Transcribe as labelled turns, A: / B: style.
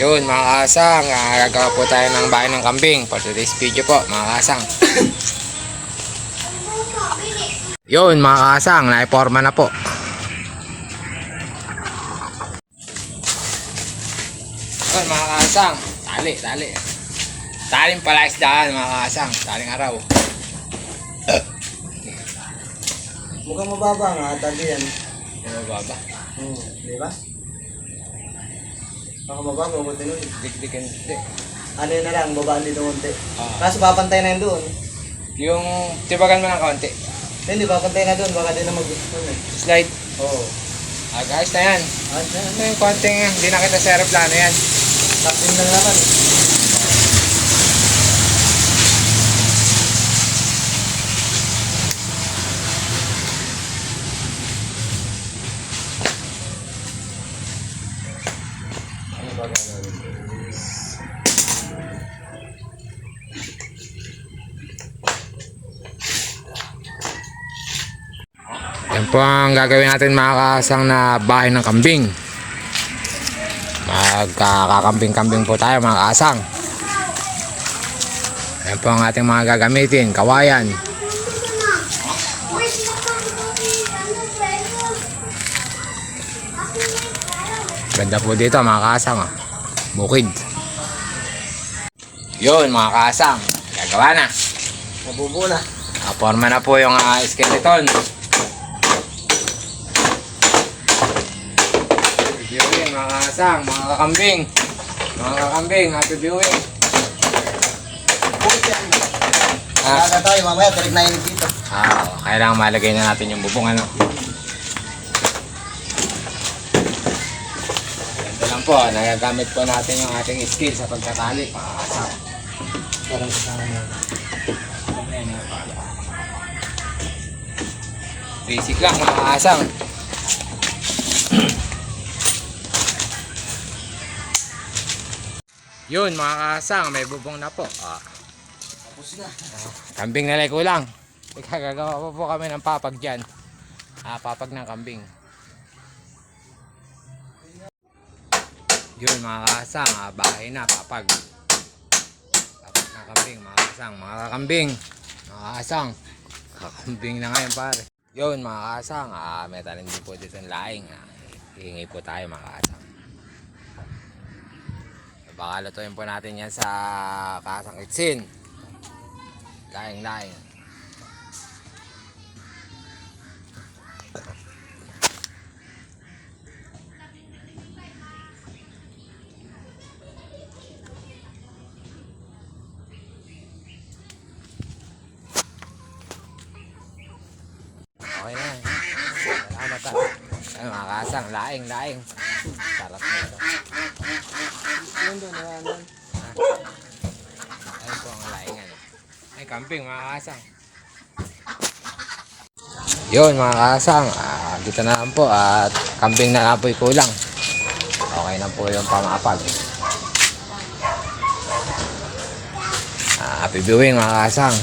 A: Yun mga kasang, gagawa po tayo ng bahay ng kambing for today's video po mga kasang. Yun mga kasang, naiporma na po. Yun mga kasang, tali. Taling pala isdaan mga kasang, taling araw.
B: Mukhang mababa nga, tali yan.
A: Mababa.
B: Di ba? Baka mababa, mabuti nun.
A: Dikdikin.
B: Ano yun na lang, babaan dito konti.
A: Ah.
B: Kaso papantay na yun doon.
A: Yung tibagan mo ng kaunti.
B: Hindi, papantay na doon, baka di na
A: Slide.
B: Oo.
A: Guys na yan. Ano yung konting, hindi na kita sa aeroplano yan.
B: Tapin lang naman.
A: Yan po ang gagawin natin mga kasang na bahay ng kambing. Magkakambing-kambing po tayo mga kasang. Yan po ang ating mga gagamitin. Kawayan. Ganda po dito mga kasang. Bukid. Yun mga kasang. Gagawa na.
B: Mabubo na.
A: Forma na po yung skeleton. Viewing mga kasang, mga kakambing. Happy viewing.
B: Kaya tayo, mamaya, tarik na yun dito.
A: Kailangan malagay na natin yung bubong ano. Ganito lang po, nagagamit po natin yung ating skill sa pagkatali mga kasang.
B: Parang kasama na.
A: Basic lang mga kasang. Yun mga kasang, may bubong na po.
B: Tapos na.
A: Kambing na ko lang. Gagawa pa po kami ng papag dyan. Papag ng kambing. Yun mga kasang, bahay na, papag. Papag ng kambing mga kasang. Mga kakambing. Mga kasang. Kakambing na ngayon pare. Yun mga kasang, may talin din po dito ng laing. Hihingi po tayo mga kasang. Baka lutuin po natin yan sa kasang kitsin. Laing. Okay na. Salamat ha. Ay, mga kasang, laing. Sarap na ito.
B: Yun doon, naman.
A: Ayun po ang laingan. Ay, camping mga kasang. Yun mga kasang, dito na lang po at camping na lang po yung kulang. Okay na po yung pamapag. Happy viewing mga kasang.